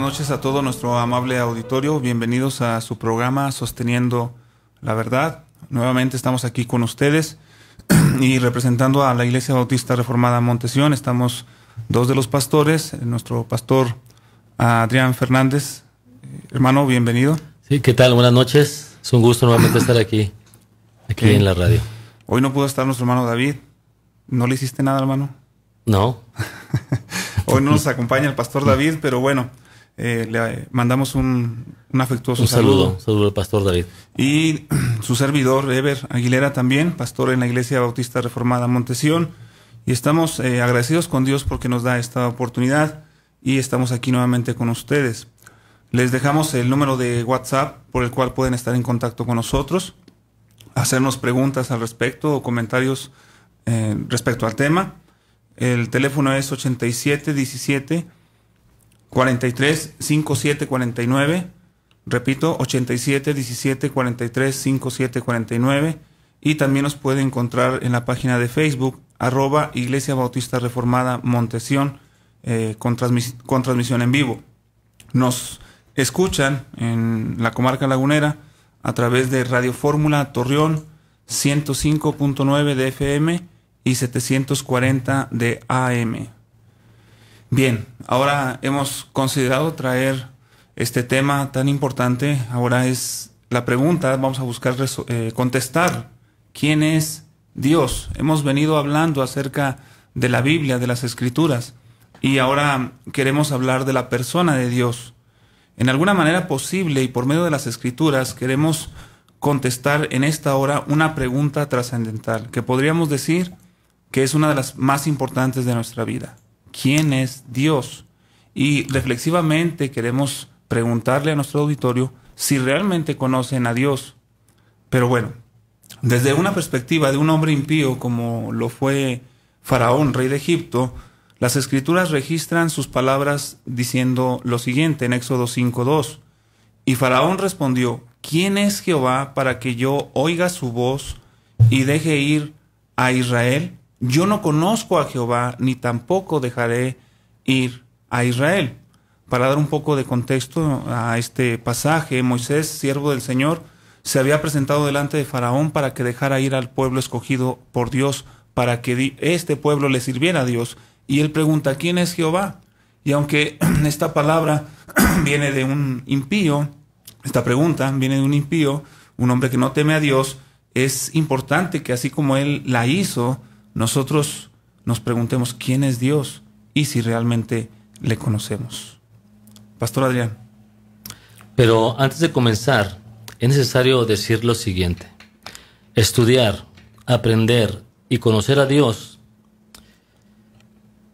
noches a todo nuestro amable auditorio. Bienvenidos a su programa Sosteniendo la Verdad. Nuevamente estamos aquí con ustedes y representando a la Iglesia Bautista Reformada Montesión. Estamos dos de los pastores, nuestro pastor Adrián Fernández. Hermano, bienvenido. Sí, ¿qué tal? Buenas noches. Es un gusto nuevamente estar aquí en la radio. Hoy no pudo estar nuestro hermano David. ¿No le hiciste nada, hermano? No. Hoy no nos acompaña el pastor David, pero bueno, le mandamos un afectuoso saludo. Un saludo al pastor David. Y su servidor, Eber Aguilera, también, pastor en la Iglesia Bautista Reformada Montesión. Y estamos agradecidos con Dios porque nos da esta oportunidad y estamos aquí nuevamente con ustedes. Les dejamos el número de WhatsApp por el cual pueden estar en contacto con nosotros, hacernos preguntas al respecto o comentarios respecto al tema. El teléfono es 8717-435749. Repito, 8717-435749. Y también nos puede encontrar en la página de Facebook, @Iglesia Bautista Reformada Montesión, con transmisión en vivo. Nos escuchan en la comarca lagunera a través de Radio Fórmula Torreón 105.9 de FM y 740 de AM. Bien, ahora hemos considerado traer este tema tan importante. Ahora es la pregunta, vamos a buscar contestar. ¿Quién es Dios? Hemos venido hablando acerca de la Biblia, de las Escrituras, y ahora queremos hablar de la persona de Dios. En alguna manera posible y por medio de las Escrituras queremos contestar en esta hora una pregunta trascendental que podríamos decir que es una de las más importantes de nuestra vida. ¿Quién es Dios? Y reflexivamente queremos preguntarle a nuestro auditorio si realmente conocen a Dios. Pero bueno, desde una perspectiva de un hombre impío como lo fue Faraón, rey de Egipto, las Escrituras registran sus palabras diciendo lo siguiente en Éxodo 5:2. Y Faraón respondió: ¿quién es Jehová para que yo oiga su voz y deje ir a Israel? Yo no conozco a Jehová, ni tampoco dejaré ir a Israel. Para dar un poco de contexto a este pasaje, Moisés, siervo del Señor, se había presentado delante de Faraón para que dejara ir al pueblo escogido por Dios, para que este pueblo le sirviera a Dios. Y él pregunta: ¿quién es Jehová? Y aunque esta palabra viene de un impío, esta pregunta viene de un impío, un hombre que no teme a Dios, es importante que así como él la hizo, nosotros nos preguntemos quién es Dios y si realmente le conocemos. Pastor Adrián. Pero antes de comenzar, es necesario decir lo siguiente. Estudiar, aprender y conocer a Dios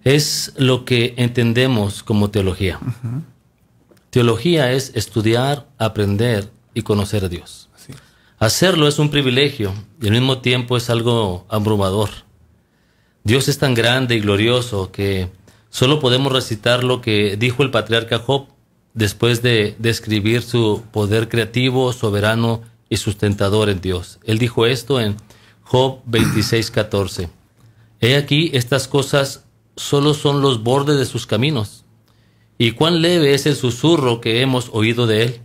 es lo que entendemos como teología. Teología es estudiar, aprender y conocer a Dios. Sí. Hacerlo es un privilegio y al mismo tiempo es algo abrumador. Dios es tan grande y glorioso que solo podemos recitar lo que dijo el patriarca Job después de describir su poder creativo, soberano y sustentador en Dios. Él dijo esto en Job 26:14. He aquí, estas cosas solo son los bordes de sus caminos, y cuán leve es el susurro que hemos oído de él,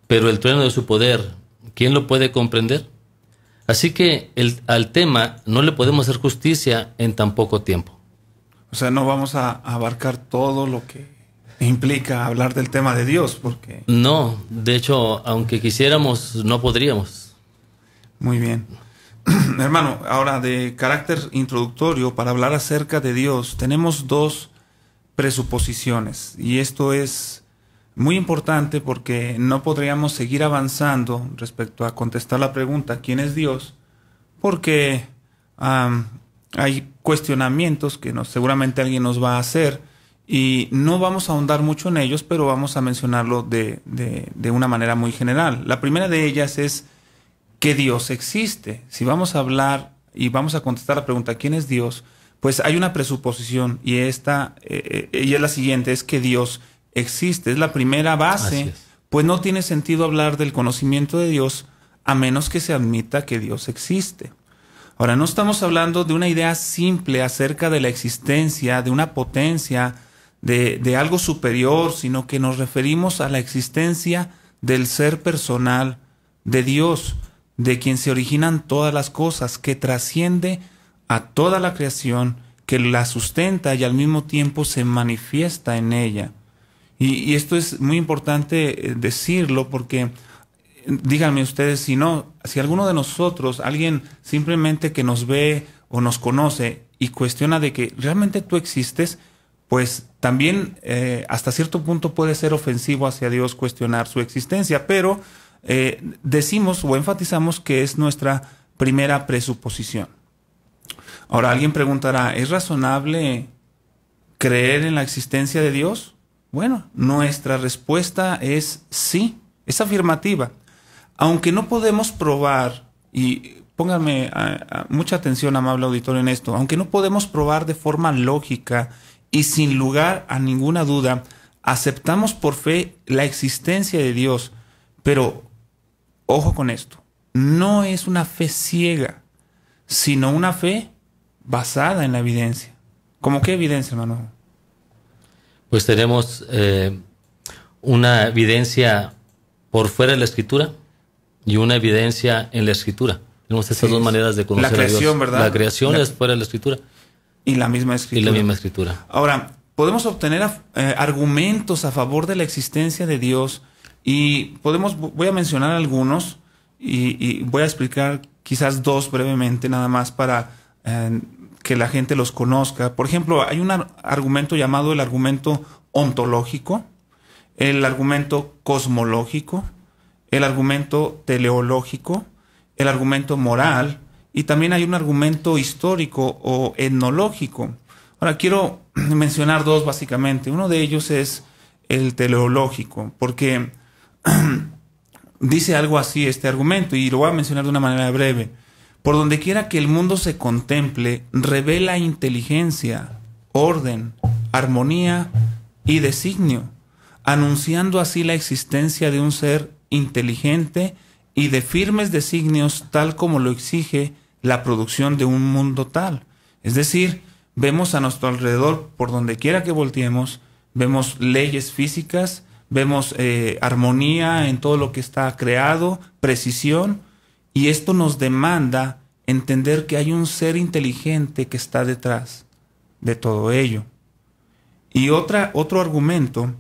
pero el trueno de su poder, ¿quién lo puede comprender? Así que al tema no le podemos hacer justicia en tan poco tiempo. O sea, no vamos a abarcar todo lo que implica hablar del tema de Dios, porque... No, de hecho, aunque quisiéramos, no podríamos. Muy bien. Hermano, ahora de carácter introductorio, para hablar acerca de Dios, tenemos dos presuposiciones. Y esto es muy importante porque no podríamos seguir avanzando respecto a contestar la pregunta ¿quién es Dios? Porque hay cuestionamientos que seguramente alguien nos va a hacer y no vamos a ahondar mucho en ellos, pero vamos a mencionarlo de una manera muy general. La primera de ellas es que Dios existe. Si vamos a hablar y vamos a contestar la pregunta ¿quién es Dios? Pues hay una presuposición y esta y es la siguiente, es que Dios existe. Es la primera base, pues no tiene sentido hablar del conocimiento de Dios a menos que se admita que Dios existe. Ahora, no estamos hablando de una idea simple acerca de la existencia, de una potencia, de algo superior, sino que nos referimos a la existencia del ser personal de Dios, de quien se originan todas las cosas, que trasciende a toda la creación, que la sustenta y al mismo tiempo se manifiesta en ella. Y esto es muy importante decirlo porque, díganme ustedes, si alguno de nosotros, alguien simplemente que nos ve o nos conoce y cuestiona de que realmente tú existes, pues también hasta cierto punto puede ser ofensivo hacia Dios cuestionar su existencia, pero decimos o enfatizamos que es nuestra primera presuposición. Ahora alguien preguntará, ¿es razonable creer en la existencia de Dios? Bueno, nuestra respuesta es sí, es afirmativa. Aunque no podemos probar, y pónganme mucha atención, amable auditorio, en esto, aunque no podemos probar de forma lógica y sin lugar a ninguna duda, aceptamos por fe la existencia de Dios, pero ojo con esto, no es una fe ciega, sino una fe basada en la evidencia. ¿Cómo qué evidencia, hermano? Pues tenemos una evidencia por fuera de la Escritura y una evidencia en la Escritura. Tenemos estas dos maneras de conocer la creación, a Dios. ¿verdad? La creación es fuera de la Escritura. Y la misma Escritura. Y la misma Escritura. Ahora, podemos obtener argumentos a favor de la existencia de Dios y voy a mencionar algunos y voy a explicar quizás dos brevemente nada más para que la gente los conozca. Por ejemplo, hay un argumento llamado el argumento ontológico, el argumento cosmológico, el argumento teleológico, el argumento moral y también hay un argumento histórico o etnológico. Ahora quiero mencionar dos básicamente. Uno de ellos es el teleológico, porque dice algo así este argumento y lo voy a mencionar de una manera breve. Por donde quiera que el mundo se contemple, revela inteligencia, orden, armonía y designio, anunciando así la existencia de un ser inteligente y de firmes designios tal como lo exige la producción de un mundo tal. Es decir, vemos a nuestro alrededor, por donde quiera que volteemos, vemos leyes físicas, vemos armonía en todo lo que está creado, precisión, y esto nos demanda entender que hay un ser inteligente que está detrás de todo ello. Y otro argumento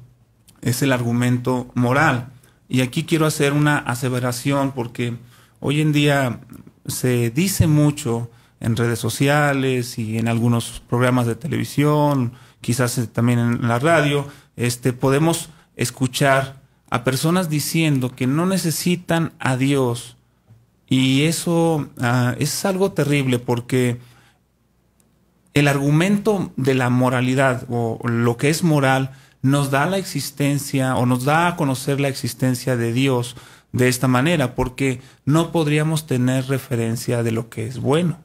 es el argumento moral. Y aquí quiero hacer una aseveración porque hoy en día se dice mucho en redes sociales y en algunos programas de televisión, quizás también en la radio, podemos escuchar a personas diciendo que no necesitan a Dios. Y eso es algo terrible porque el argumento de la moralidad o lo que es moral nos da la existencia o nos da a conocer la existencia de Dios de esta manera porque no podríamos tener referencia de lo que es bueno.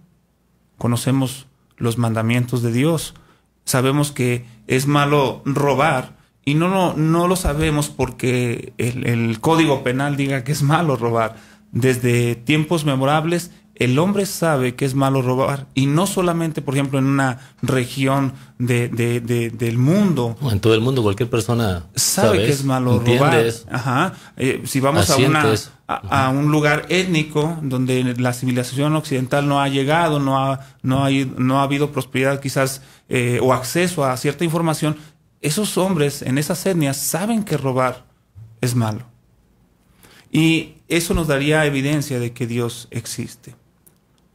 Conocemos los mandamientos de Dios, sabemos que es malo robar y no lo sabemos porque el Código Penal diga que es malo robar. Desde tiempos memorables, el hombre sabe que es malo robar. Y no solamente, por ejemplo, en una región del mundo. En todo el mundo, cualquier persona sabe que es malo robar. Ajá. Si vamos a un lugar étnico donde la civilización occidental no ha llegado, no ha habido prosperidad quizás o acceso a cierta información, esos hombres en esas etnias saben que robar es malo. Y eso nos daría evidencia de que Dios existe.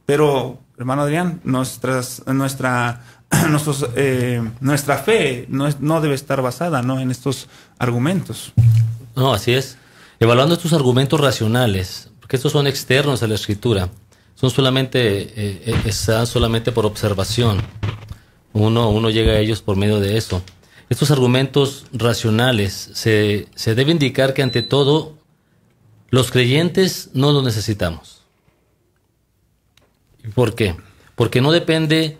Pero, hermano Adrián, nuestra fe no debe estar basada en estos argumentos. No, así es. Evaluando estos argumentos racionales, porque estos son externos a la Escritura, están solamente por observación. Uno llega a ellos por medio de eso. Estos argumentos racionales se debe indicar que ante todo los creyentes no los necesitamos. ¿Por qué? Porque no depende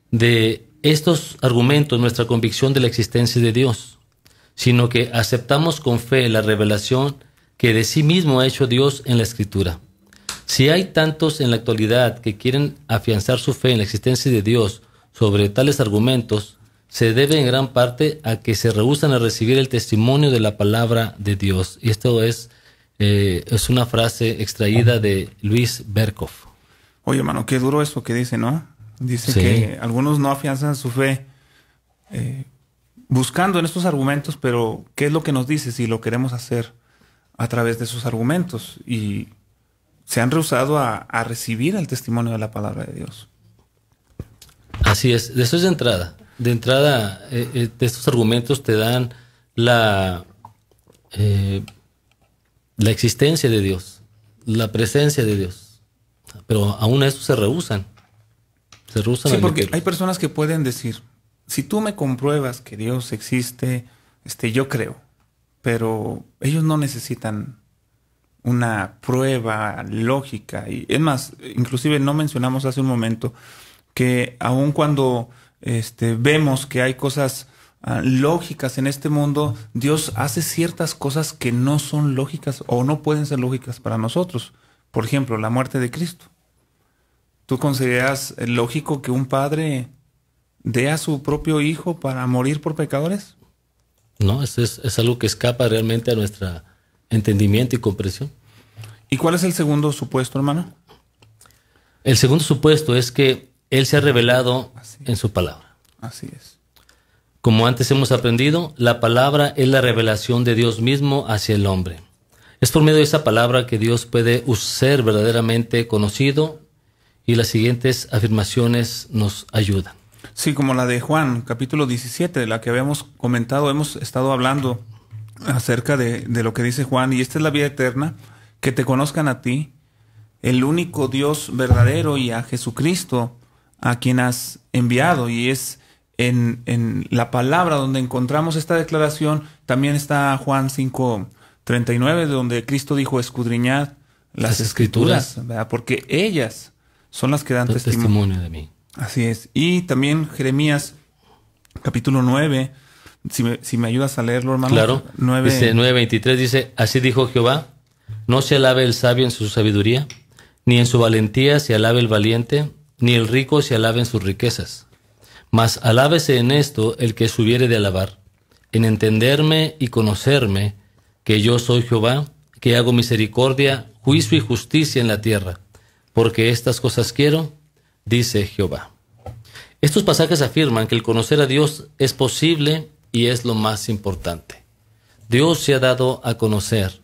de estos argumentos nuestra convicción de la existencia de Dios, sino que aceptamos con fe la revelación que de sí mismo ha hecho Dios en la Escritura. Si hay tantos en la actualidad que quieren afianzar su fe en la existencia de Dios sobre tales argumentos, se debe en gran parte a que se rehúsan a recibir el testimonio de la palabra de Dios. Y esto es una frase extraída de Luis Berkhoff. Oye, hermano, qué duro eso que dice, ¿no? Dice Sí. que algunos no afianzan su fe buscando en estos argumentos, pero ¿qué es lo que nos dice si lo queremos hacer a través de esos argumentos? Y se han rehusado a recibir el testimonio de la palabra de Dios. Así es, eso es de entrada. De entrada, de estos argumentos te dan la existencia de Dios, la presencia de Dios. Pero aún a eso se rehúsan. Se rehúsan Sí, a porque admitirlo. hay personas que pueden decir, si tú me compruebas que Dios existe, yo creo. Pero ellos no necesitan una prueba lógica. Y es más, inclusive no mencionamos hace un momento que aun cuando vemos que hay cosas lógicas en este mundo, Dios hace ciertas cosas que no son lógicas o no pueden ser lógicas para nosotros. Por ejemplo, la muerte de Cristo. ¿Tú consideras lógico que un padre dé a su propio hijo para morir por pecadores? No, es algo que escapa realmente a nuestro entendimiento y comprensión. ¿Y cuál es el segundo supuesto, hermano? El segundo supuesto es que Él se ha revelado Así. en su palabra. Así es. Como antes hemos aprendido, la palabra es la revelación de Dios mismo hacia el hombre. Es por medio de esa palabra que Dios puede ser verdaderamente conocido, y las siguientes afirmaciones nos ayudan. Sí, como la de Juan, capítulo 17, de la que habíamos comentado, hemos estado hablando acerca de lo que dice Juan, y esta es la vida eterna, que te conozcan a ti, el único Dios verdadero, y a Jesucristo, a quien has enviado. Y es en la palabra donde encontramos esta declaración. También está Juan 5:39, donde Cristo dijo, escudriñad las escrituras, ¿verdad? Porque ellas son las que dan Testimonio de mí. Así es. Y también Jeremías, capítulo 9, si me ayudas a leerlo, hermano. Claro. 9. Dice 9:23, dice, así dijo Jehová, no se alabe el sabio en su sabiduría, ni en su valentía se alabe el valiente, ni el rico se alabe en sus riquezas. Mas alábese en esto el que se hubiere de alabar, en entenderme y conocerme, que yo soy Jehová, que hago misericordia, juicio y justicia en la tierra, porque estas cosas quiero, dice Jehová. Estos pasajes afirman que el conocer a Dios es posible y es lo más importante. Dios se ha dado a conocer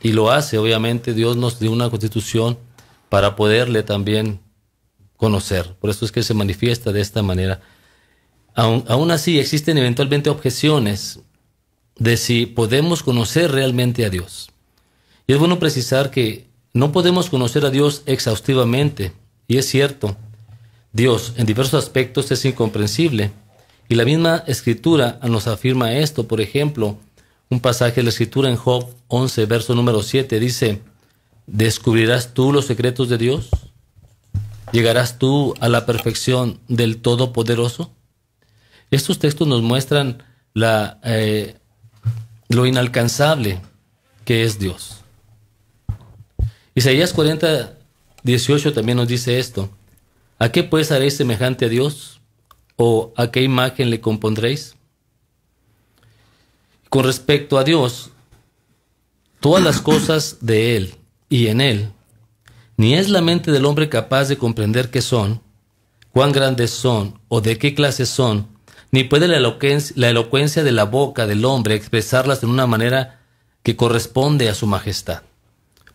y lo hace, obviamente. Dios nos dio una constitución para poderle también conocer. Por eso es que se manifiesta de esta manera. Aún así existen eventualmente objeciones de si podemos conocer realmente a Dios. Y es bueno precisar que no podemos conocer a Dios exhaustivamente, y es cierto. Dios en diversos aspectos es incomprensible, y la misma Escritura nos afirma esto. Por ejemplo, un pasaje de la Escritura en Job 11, verso número 7, dice, ¿descubrirás tú los secretos de Dios? ¿Llegarás tú a la perfección del Todopoderoso? Estos textos nos muestran lo inalcanzable que es Dios. Isaías 40:18 también nos dice esto. ¿A qué pues haréis semejante a Dios? ¿O a qué imagen le compondréis? Con respecto a Dios, todas las cosas de Él y en Él, ni es la mente del hombre capaz de comprender qué son, cuán grandes son o de qué clase son, ni puede la elocuencia de la boca del hombre expresarlas en una manera que corresponde a su majestad.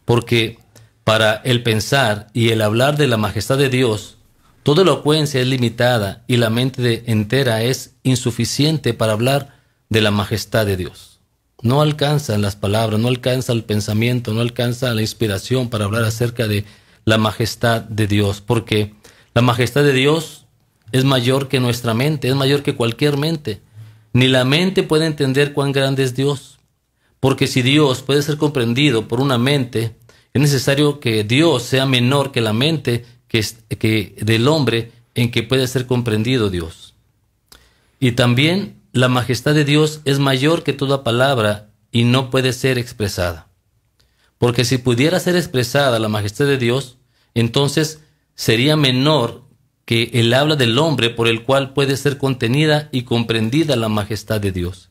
Porque para el pensar y el hablar de la majestad de Dios, toda elocuencia es limitada y la mente entera es insuficiente para hablar de la majestad de Dios. No alcanzan las palabras, no alcanza el pensamiento, no alcanza la inspiración para hablar acerca de la majestad de Dios, porque la majestad de Dios es mayor que nuestra mente, es mayor que cualquier mente. Ni la mente puede entender cuán grande es Dios, porque si Dios puede ser comprendido por una mente, es necesario que Dios sea menor que la mente que del hombre en que puede ser comprendido Dios. Y también la majestad de Dios es mayor que toda palabra y no puede ser expresada. Porque si pudiera ser expresada la majestad de Dios, entonces sería menor que él habla del hombre por el cual puede ser contenida y comprendida la majestad de Dios.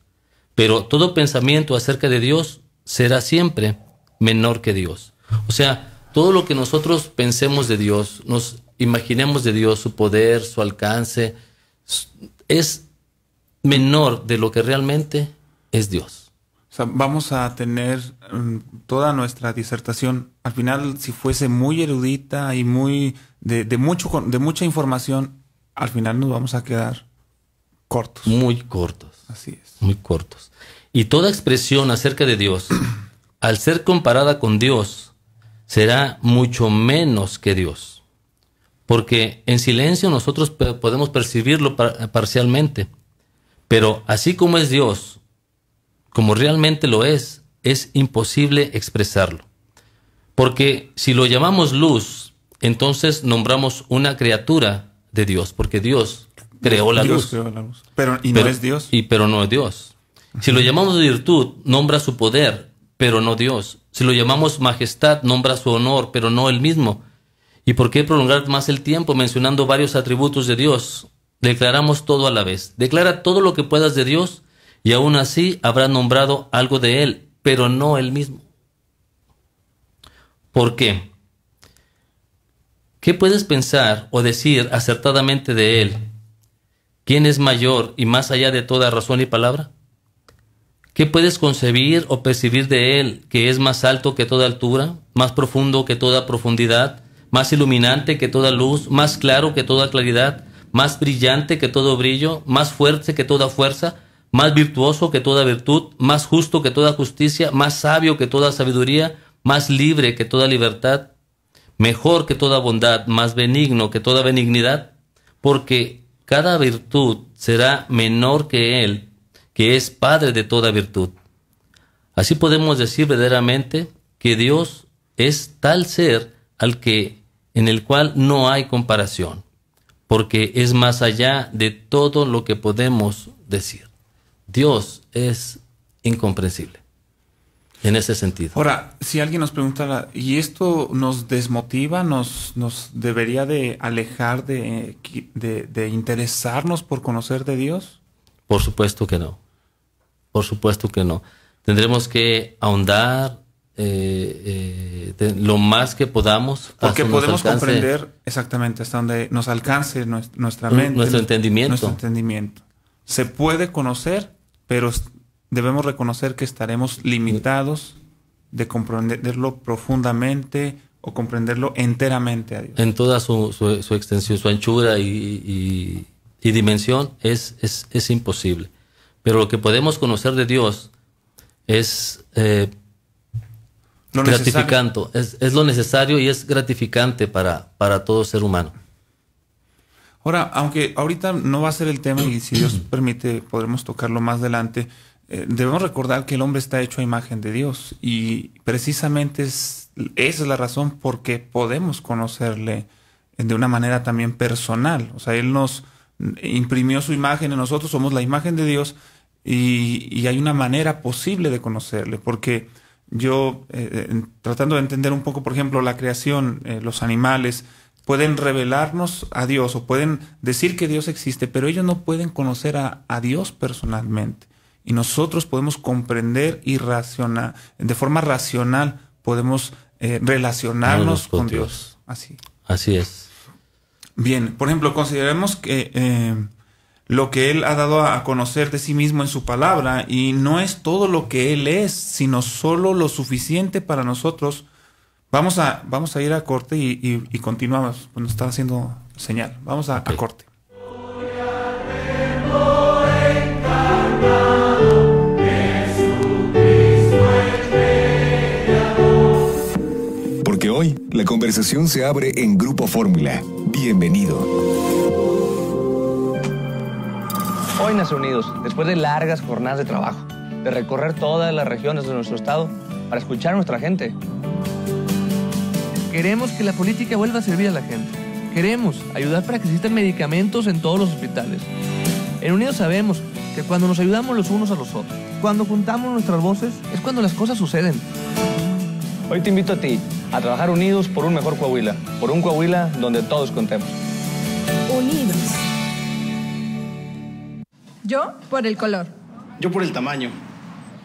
Pero todo pensamiento acerca de Dios será siempre menor que Dios. O sea, todo lo que nosotros pensemos de Dios, nos imaginemos de Dios, su poder, su alcance, es menor de lo que realmente es Dios. O sea, vamos a tener toda nuestra disertación, al final, si fuese muy erudita y muy de mucha información, al final nos vamos a quedar cortos. Muy cortos. Así es. Muy cortos. Y toda expresión acerca de Dios, al ser comparada con Dios, será mucho menos que Dios. Porque en silencio nosotros podemos percibirlo parcialmente. Pero así como es Dios, como realmente lo es imposible expresarlo. Porque si lo llamamos luz, entonces nombramos una criatura de Dios, porque Dios creó la luz. Creó la luz. Pero no es Dios. Pero no es Dios. Si lo llamamos virtud, nombra su poder, pero no Dios. Si lo llamamos majestad, nombra su honor, pero no él mismo. ¿Y por qué prolongar más el tiempo mencionando varios atributos de Dios? Declaramos todo a la vez. Declara todo lo que puedas de Dios y aún así habrás nombrado algo de él, pero no él mismo. ¿Por qué? ¿Qué puedes pensar o decir acertadamente de él? ¿Quién es mayor y más allá de toda razón y palabra? ¿Qué puedes concebir o percibir de él que es más alto que toda altura, más profundo que toda profundidad, más iluminante que toda luz, más claro que toda claridad, más brillante que todo brillo, más fuerte que toda fuerza, más virtuoso que toda virtud, más justo que toda justicia, más sabio que toda sabiduría, más libre que toda libertad, mejor que toda bondad, más benigno que toda benignidad? Porque cada virtud será menor que él, que es Padre de toda virtud. Así podemos decir verdaderamente que Dios es tal ser en el cual no hay comparación, porque es más allá de todo lo que podemos decir. Dios es incomprensible en ese sentido. Ahora, si alguien nos pregunta, ¿y esto nos desmotiva, nos debería de alejar de interesarnos por conocer de Dios? Por supuesto que no. Por supuesto que no. Tendremos que ahondar lo más que podamos. Porque podemos comprender exactamente hasta donde nos alcance nuestra mente. Nuestro entendimiento. Nuestro entendimiento. Se puede conocer, pero debemos reconocer que estaremos limitados de comprenderlo profundamente o comprenderlo enteramente a Dios. En toda su extensión, su anchura y dimensión es imposible. Pero lo que podemos conocer de Dios es gratificante, es lo necesario y es gratificante para todo ser humano. Ahora, aunque ahorita no va a ser el tema y si Dios permite podremos tocarlo más adelante, debemos recordar que el hombre está hecho a imagen de Dios y precisamente esa es la razón por qué podemos conocerle de una manera también personal. O sea, Él nos imprimió su imagen en nosotros, somos la imagen de Dios y hay una manera posible de conocerle, porque yo, tratando de entender un poco, por ejemplo, la creación, los animales pueden revelarnos a Dios o pueden decir que Dios existe, pero ellos no pueden conocer a Dios personalmente. Y nosotros podemos comprender y de forma racional podemos relacionarnos con Dios. Así es. Bien, por ejemplo, consideremos que lo que Él ha dado a conocer de sí mismo en su palabra, y no es todo lo que Él es, sino solo lo suficiente para nosotros. Vamos a ir a corte y continuamos. Nos está haciendo señal. Vamos a corte. Porque hoy la conversación se abre en Grupo Fórmula. Bienvenido. Hoy Nación Unidos, después de largas jornadas de trabajo, de recorrer todas las regiones de nuestro estado para escuchar a nuestra gente, queremos que la política vuelva a servir a la gente. Queremos ayudar para que existan medicamentos en todos los hospitales. En Unidos sabemos que cuando nos ayudamos los unos a los otros, cuando juntamos nuestras voces, es cuando las cosas suceden. Hoy te invito a ti a trabajar unidos por un mejor Coahuila, por un Coahuila donde todos contemos. unidos. Yo por el color. Yo por el tamaño.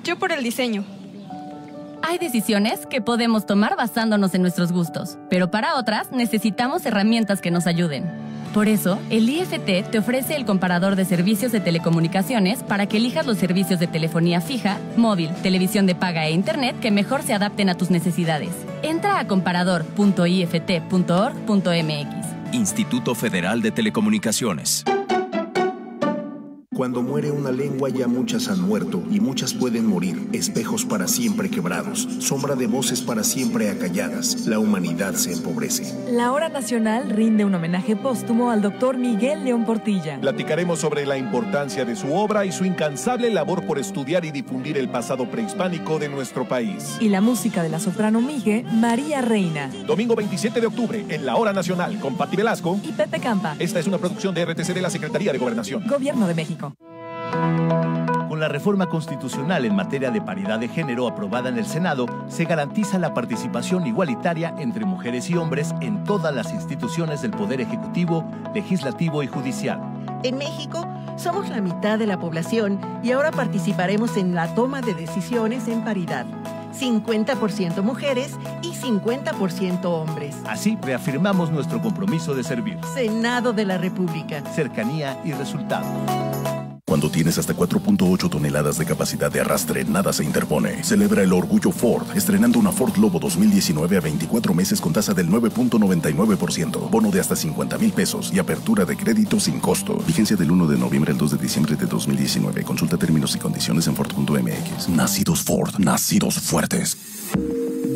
Yo por el diseño. Hay decisiones que podemos tomar basándonos en nuestros gustos, pero para otras necesitamos herramientas que nos ayuden. Por eso, el IFT te ofrece el comparador de servicios de telecomunicaciones para que elijas los servicios de telefonía fija, móvil, televisión de paga e internet que mejor se adapten a tus necesidades. Entra a comparador.ift.org.mx. Instituto Federal de Telecomunicaciones. Cuando muere una lengua ya muchas han muerto y muchas pueden morir. Espejos para siempre quebrados, sombra de voces para siempre acalladas. La humanidad se empobrece. La Hora Nacional rinde un homenaje póstumo al doctor Miguel León Portilla. Platicaremos sobre la importancia de su obra y su incansable labor por estudiar y difundir el pasado prehispánico de nuestro país. Y la música de la soprano Migue, María Reina. Domingo 27 de octubre, en la Hora Nacional, con Pati Velasco y Pepe Campa. Esta es una producción de RTC de la Secretaría de Gobernación. Gobierno de México. Con la reforma constitucional en materia de paridad de género aprobada en el Senado, se garantiza la participación igualitaria entre mujeres y hombres en todas las instituciones del Poder Ejecutivo, Legislativo y Judicial. En México, somos la mitad de la población y ahora participaremos en la toma de decisiones en paridad. 50% mujeres y 50% hombres. Así reafirmamos nuestro compromiso de servir. Senado de la República. Cercanía y resultado. Cuando tienes hasta 4.8 toneladas de capacidad de arrastre, nada se interpone. Celebra el orgullo Ford, estrenando una Ford Lobo 2019 a 24 meses con tasa del 9.99%, bono de hasta 50,000 pesos y apertura de crédito sin costo. Vigencia del 1 de noviembre al 2 de diciembre de 2019. Consulta términos y condiciones en Ford.mx. Nacidos Ford, nacidos fuertes.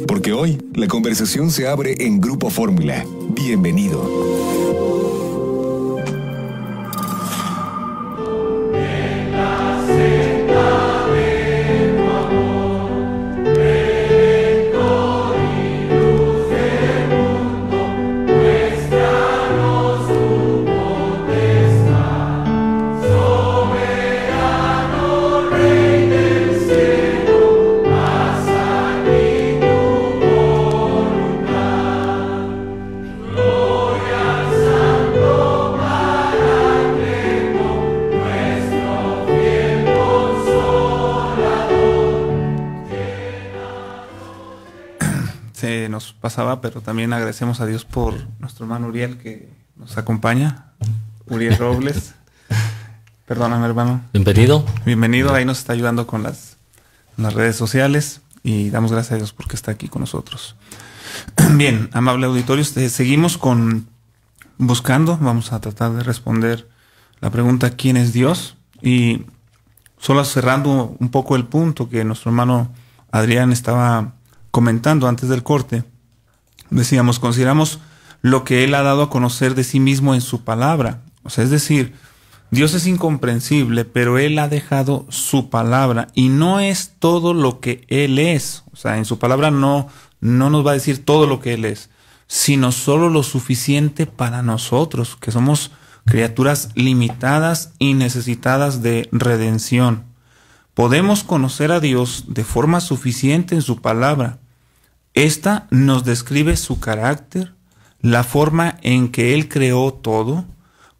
Porque hoy la conversación se abre en Grupo Fórmula. Bienvenido. Nos pasaba, pero también agradecemos a Dios por nuestro hermano Uriel que nos acompaña, Uriel Robles. Perdóname, hermano. Bienvenido, ahí nos está ayudando con las redes sociales y damos gracias a Dios porque está aquí con nosotros. Bien, amable auditorio, seguimos buscando, vamos a tratar de responder la pregunta ¿quién es Dios? Y solo cerrando un poco el punto que nuestro hermano Adrián estaba comentando antes del corte, decíamos, consideramos lo que Él ha dado a conocer de sí mismo en su palabra. O sea, es decir, Dios es incomprensible, pero Él ha dejado su palabra y no es todo lo que Él es. O sea, en su palabra no nos va a decir todo lo que Él es, sino solo lo suficiente para nosotros, que somos criaturas limitadas y necesitadas de redención. Podemos conocer a Dios de forma suficiente en su palabra. Esta nos describe su carácter, la forma en que Él creó todo,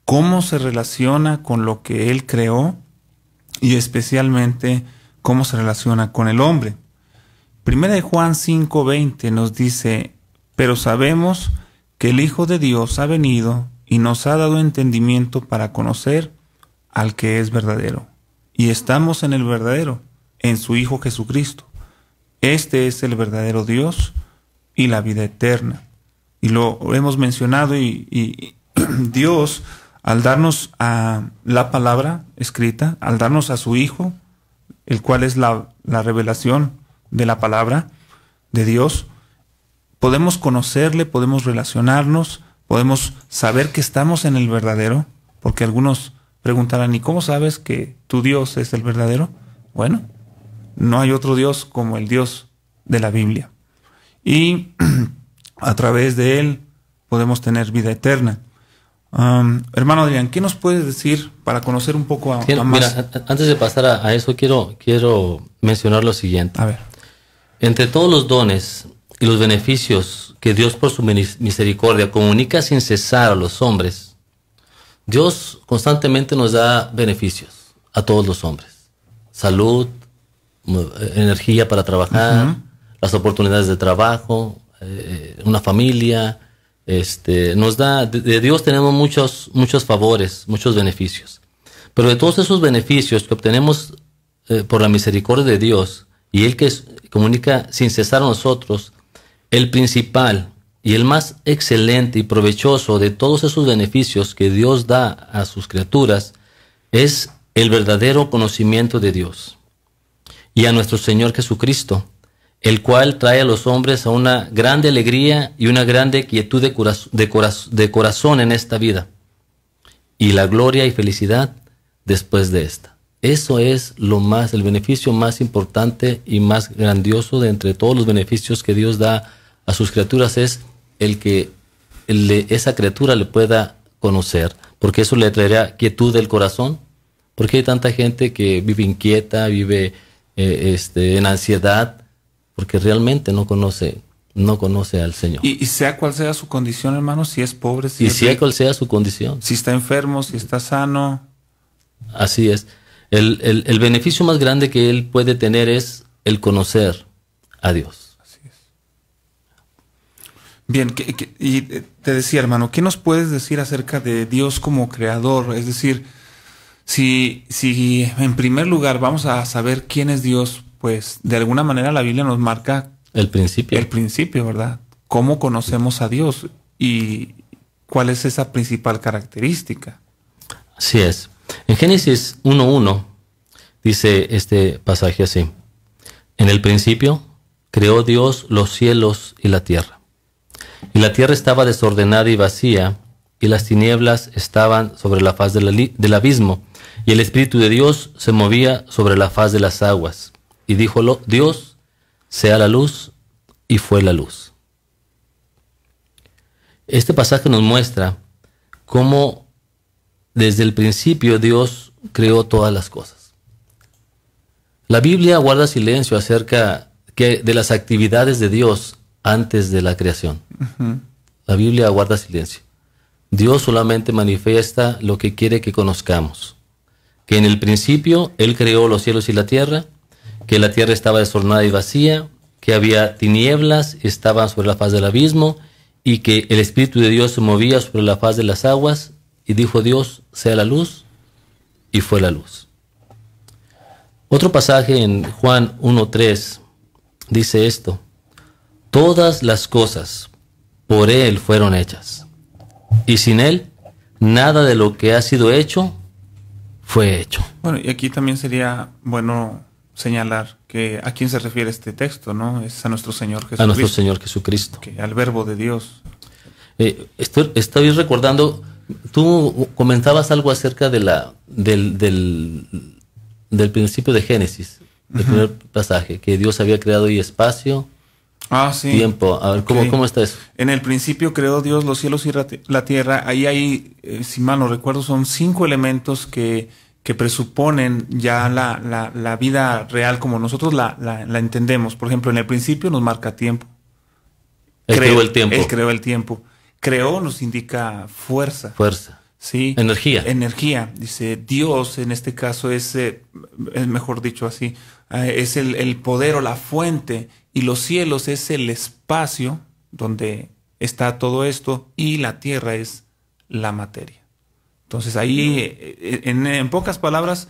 cómo se relaciona con lo que Él creó y especialmente cómo se relaciona con el hombre. Primera de Juan 5:20 nos dice, pero sabemos que el Hijo de Dios ha venido y nos ha dado entendimiento para conocer al que es verdadero. Y estamos en el verdadero, en su Hijo Jesucristo. Este es el verdadero Dios y la vida eterna. Y lo hemos mencionado y Dios, al darnos a la palabra escrita, al darnos a su Hijo, el cual es la revelación de la palabra de Dios, podemos conocerle, podemos relacionarnos, podemos saber que estamos en el verdadero, porque algunos preguntarán, ¿y cómo sabes que tu Dios es el verdadero? Bueno, no hay otro Dios como el Dios de la Biblia. Y a través de Él podemos tener vida eterna. Hermano Adrián, ¿qué nos puedes decir para conocer un poco a más? Mira, antes de pasar a eso, quiero mencionar lo siguiente. A ver. Entre todos los dones y los beneficios que Dios por su misericordia comunica sin cesar a los hombres, Dios constantemente nos da beneficios a todos los hombres. Salud, energía para trabajar, las oportunidades de trabajo, una familia. Nos da, de Dios tenemos muchos favores, muchos beneficios. Pero de todos esos beneficios que obtenemos por la misericordia de Dios y Él que comunica sin cesar a nosotros, el principal y el más excelente y provechoso de todos esos beneficios que Dios da a sus criaturas es el verdadero conocimiento de Dios y a nuestro Señor Jesucristo, el cual trae a los hombres a una grande alegría y una grande quietud de corazón en esta vida, y la gloria y felicidad después de esta. Eso es el beneficio más importante y más grandioso de entre todos los beneficios que Dios da a sus criaturas, es el que esa criatura le pueda conocer, porque eso le traerá quietud del corazón, porque hay tanta gente que vive inquieta, vive en ansiedad, porque realmente no conoce al Señor. Y sea cual sea su condición, hermano, si es pobre, si y es sea rico, cual sea su condición. si está enfermo, si está sano. Así es. El beneficio más grande que él puede tener es el conocer a Dios. Así es. Bien, y te decía, hermano, ¿qué nos puedes decir acerca de Dios como creador? Es decir, si en primer lugar vamos a saber quién es Dios, pues de alguna manera la Biblia nos marca el principio. El principio, ¿verdad? ¿Cómo conocemos a Dios? ¿Y cuál es esa principal característica? Así es. En Génesis 1:1 dice este pasaje así: en el principio creó Dios los cielos y la tierra. Y la tierra estaba desordenada y vacía, y las tinieblas estaban sobre la faz del abismo, y el Espíritu de Dios se movía sobre la faz de las aguas. Y díjolo Dios: sea la luz, y fue la luz. Este pasaje nos muestra cómo desde el principio Dios creó todas las cosas. La Biblia guarda silencio acerca de las actividades de Dios antes de la creación. La Biblia guarda silencio. Dios solamente manifiesta lo que quiere que conozcamos. Que en el principio Él creó los cielos y la tierra, que la tierra estaba desordenada y vacía, que había tinieblas, estaban sobre la faz del abismo, y que el Espíritu de Dios se movía sobre la faz de las aguas, y dijo Dios: sea la luz, y fue la luz. Otro pasaje en Juan 1:3 dice esto: todas las cosas por Él fueron hechas, y sin Él nada de lo que ha sido hecho fue hecho. Bueno, y aquí también sería bueno señalar que a quién se refiere este texto, ¿no? Es a nuestro Señor Jesucristo. A nuestro Señor Jesucristo. Al verbo de Dios. Estoy recordando, tú comentabas algo acerca de del principio de Génesis, del primer pasaje, que Dios había creado y espacio, sí. Tiempo. A ver, ¿cómo está eso? En el principio creó Dios los cielos y la tierra. Ahí hay, si mal no recuerdo, son 5 elementos que presuponen ya la vida real como nosotros la entendemos. Por ejemplo, en el principio nos marca tiempo. Él creó el tiempo. Él creó el tiempo. Creó nos indica fuerza. Fuerza. Sí. Energía. Energía. Dice Dios, en este caso es mejor dicho así, es el poder o la fuente, y los cielos es el espacio donde está todo esto, y la tierra es la materia. Entonces ahí, en pocas palabras,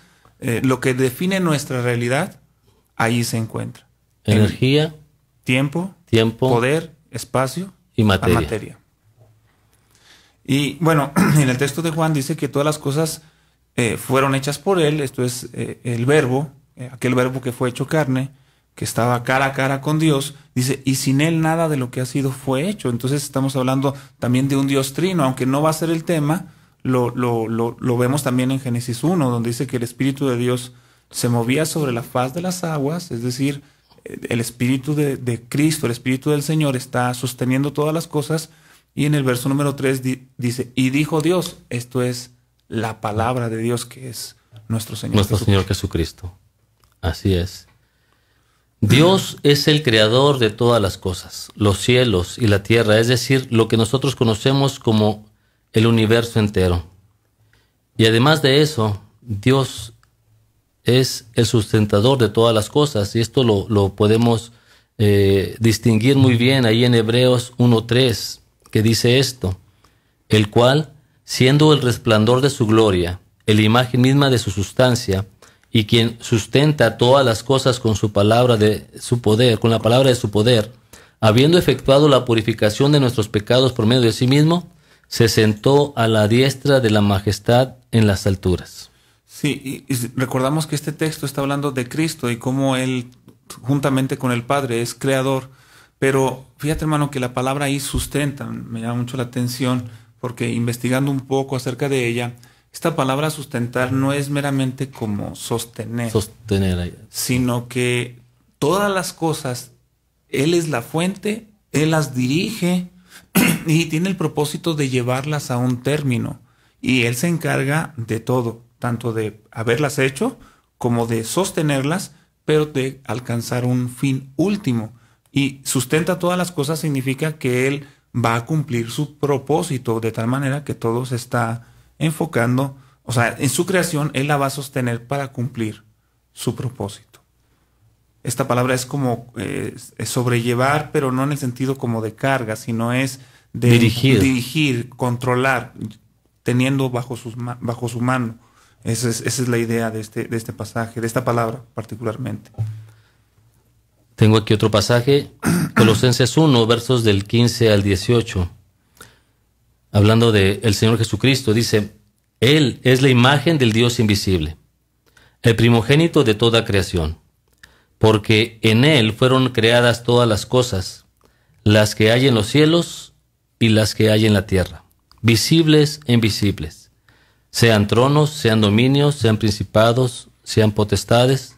lo que define nuestra realidad, ahí se encuentra. Energía, tiempo, poder, espacio y materia. Y bueno, en el texto de Juan dice que todas las cosas fueron hechas por Él. Esto es el verbo, aquel verbo que fue hecho carne, que estaba cara a cara con Dios. Dice, y sin Él nada de lo que ha sido fue hecho. Entonces estamos hablando también de un Dios trino, aunque no va a ser el tema. Lo vemos también en Génesis 1, donde dice que el Espíritu de Dios se movía sobre la faz de las aguas, es decir, el Espíritu de Cristo, el Espíritu del Señor está sosteniendo todas las cosas. Y en el verso número 3 dice, y dijo Dios, esto es la palabra de Dios, que es nuestro Señor Jesucristo. Señor Jesucristo. Así es. Dios es el creador de todas las cosas, los cielos y la tierra, es decir, lo que nosotros conocemos como el universo entero. Y además de eso, Dios es el sustentador de todas las cosas, y esto lo podemos distinguir muy bien ahí en Hebreos 1:3, que dice esto: el cual, siendo el resplandor de su gloria, la imagen misma de su sustancia, y quien sustenta todas las cosas con su palabra de su poder, con la palabra de su poder, habiendo efectuado la purificación de nuestros pecados por medio de sí mismo, se sentó a la diestra de la majestad en las alturas. Sí, y recordamos que este texto está hablando de Cristo y cómo Él, juntamente con el Padre, es creador. Pero fíjate, hermano, que la palabra ahí sustenta, me llama mucho la atención, porque investigando un poco acerca de ella, esta palabra sustentar no es meramente como sostener, sino que todas las cosas, Él es la fuente, Él las dirige y tiene el propósito de llevarlas a un término. Y Él se encarga de todo, tanto de haberlas hecho como de sostenerlas, pero de alcanzar un fin último. Y sustenta todas las cosas significa que Él va a cumplir su propósito, de tal manera que todo se está enfocando, o sea, en su creación Él la va a sostener para cumplir su propósito. Esta palabra es como sobrellevar, pero no en el sentido como de carga, sino es de dirigir, controlar, teniendo bajo su mano. Esa es la idea de este pasaje, de esta palabra particularmente. Tengo aquí otro pasaje, Colosenses 1, versos del 15 al 18. Hablando del Señor Jesucristo, dice: Él es la imagen del Dios invisible, el primogénito de toda creación, porque en Él fueron creadas todas las cosas, las que hay en los cielos y las que hay en la tierra, visibles e invisibles, sean tronos, sean dominios, sean principados, sean potestades.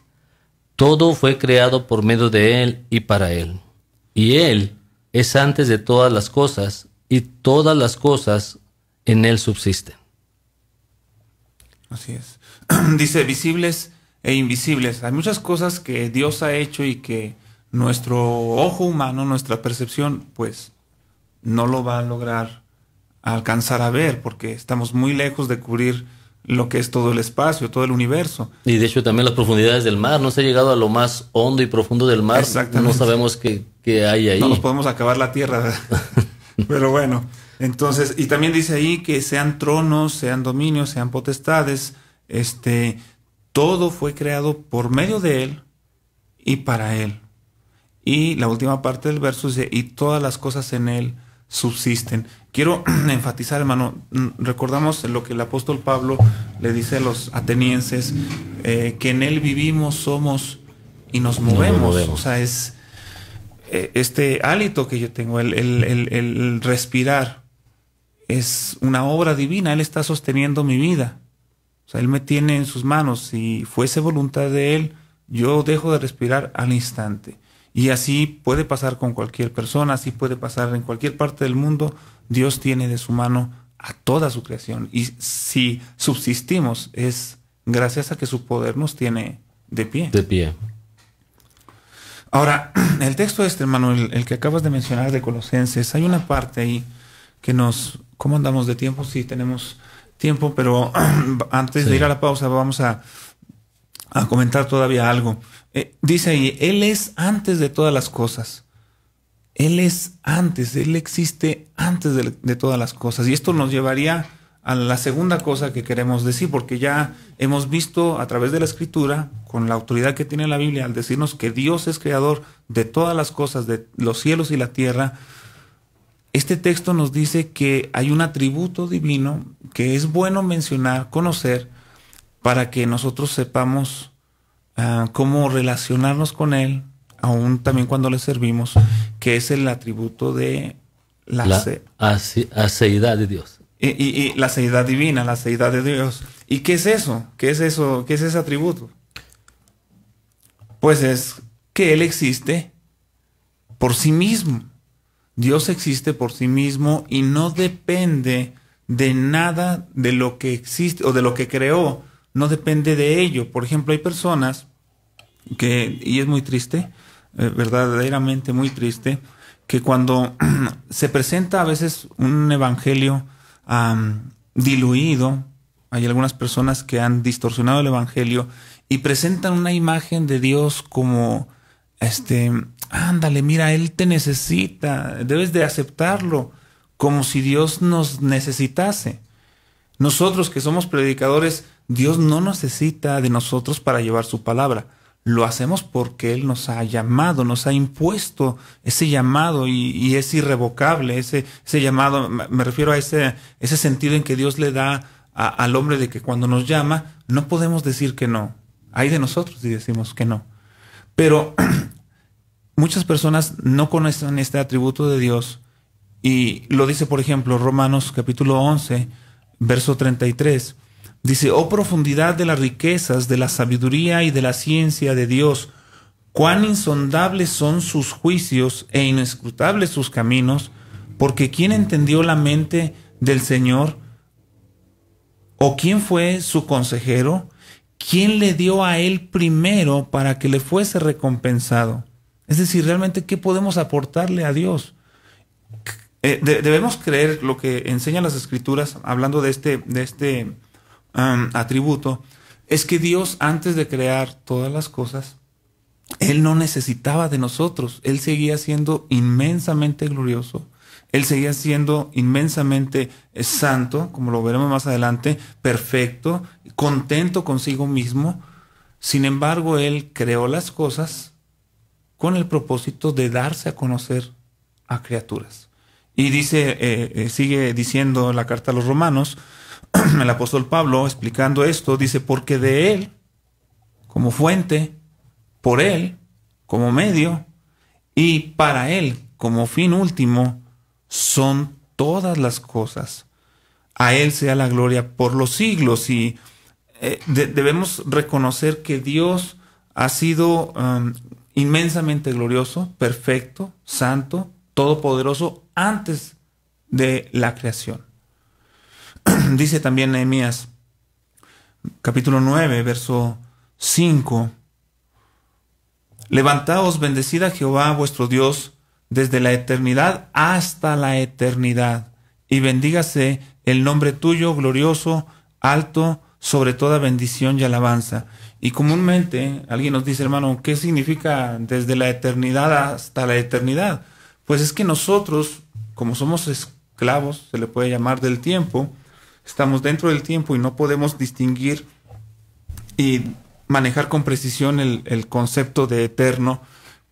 Todo fue creado por medio de Él y para Él. Y Él es antes de todas las cosas, y todas las cosas en Él subsisten. Así es. Dice visibles e invisibles. Hay muchas cosas que Dios ha hecho y que nuestro ojo humano, nuestra percepción, pues no lo va a lograr alcanzar a ver, porque estamos muy lejos de cubrir lo que es todo el espacio, todo el universo. Y de hecho también las profundidades del mar. No se ha llegado a lo más hondo y profundo del mar. No sabemos qué hay ahí. No nos podemos acabar la tierra. Pero bueno, entonces, y también dice ahí que sean tronos, sean dominios, sean potestades, todo fue creado por medio de Él y para Él. Y la última parte del verso dice: y todas las cosas en Él subsisten. Quiero enfatizar, hermano, recordamos lo que el apóstol Pablo le dice a los atenienses, que en Él vivimos, somos y nos movemos. O sea, es este hálito que yo tengo, el respirar, es una obra divina. Él está sosteniendo mi vida. O sea, Él me tiene en sus manos. Si fuese voluntad de Él, yo dejo de respirar al instante. Y así puede pasar con cualquier persona, así puede pasar en cualquier parte del mundo. Dios tiene de su mano a toda su creación. Y si subsistimos, es gracias a que su poder nos tiene de pie. De pie. Ahora, el texto hermano, el que acabas de mencionar de Colosenses, hay una parte ahí que nos... ¿Cómo andamos de tiempo? Sí, tenemos tiempo, pero antes de ir a la pausa vamos a comentar todavía algo. Dice ahí: Él es antes de todas las cosas. Él es antes, Él existe antes de todas las cosas. Y esto nos llevaría a la segunda cosa que queremos decir, porque ya hemos visto a través de la Escritura, con la autoridad que tiene la Biblia, al decirnos que Dios es creador de todas las cosas, de los cielos y la tierra. Este texto nos dice que hay un atributo divino que es bueno mencionar, conocer, para que nosotros sepamos cómo relacionarnos con Él, aún también cuando le servimos, que es el atributo de la aceidad de Dios. Y la aceidad divina, la aceidad de Dios. ¿Y qué es eso? ¿Qué es eso? ¿Qué es ese atributo? Pues es que Él existe por sí mismo. Dios existe por sí mismo y no depende de nada de lo que existe o de lo que creó. No depende de ello. Por ejemplo, hay personas que, y es muy triste, verdaderamente muy triste, que cuando se presenta a veces un evangelio diluido, hay algunas personas que han distorsionado el evangelio y presentan una imagen de Dios como, ándale, mira, Él te necesita, debes de aceptarlo, como si Dios nos necesitase. Nosotros que somos predicadores, Dios no necesita de nosotros para llevar su palabra. Lo hacemos porque Él nos ha llamado, nos ha impuesto ese llamado y es irrevocable. Ese llamado, me refiero a ese sentido en que Dios le da al hombre de que cuando nos llama, no podemos decir que no. Hay de nosotros si decimos que no. Pero muchas personas no conocen este atributo de Dios y lo dice, por ejemplo, Romanos capítulo 11, verso 33. Dice, oh profundidad de las riquezas, de la sabiduría y de la ciencia de Dios, cuán insondables son sus juicios e inescrutables sus caminos, porque ¿quién entendió la mente del Señor? ¿O quién fue su consejero? ¿Quién le dio a él primero para que le fuese recompensado? Es decir, realmente, ¿qué podemos aportarle a Dios? Debemos creer lo que enseñan las Escrituras, hablando de este atributo, es que Dios, antes de crear todas las cosas, Él no necesitaba de nosotros. Él seguía siendo inmensamente glorioso. Él seguía siendo inmensamente santo, como lo veremos más adelante, perfecto, contento consigo mismo. Sin embargo, Él creó las cosas con el propósito de darse a conocer a criaturas. Y dice, sigue diciendo la carta a los Romanos, el apóstol Pablo, explicando esto, dice, porque de Él, como fuente, por Él, como medio, y para Él, como fin último, son todas las cosas. A Él sea la gloria por los siglos. Y debemos reconocer que Dios ha sido inmensamente glorioso, perfecto, santo, todopoderoso, antes de la creación. Dice también Nehemías, capítulo 9, verso 5. Levantaos, bendecid a Jehová vuestro Dios desde la eternidad hasta la eternidad, y bendígase el nombre tuyo, glorioso, alto, sobre toda bendición y alabanza. Y comúnmente alguien nos dice, hermano, ¿qué significa desde la eternidad hasta la eternidad? Pues es que nosotros, como somos esclavos, se le puede llamar del tiempo, estamos dentro del tiempo y no podemos distinguir y manejar con precisión el concepto de eterno.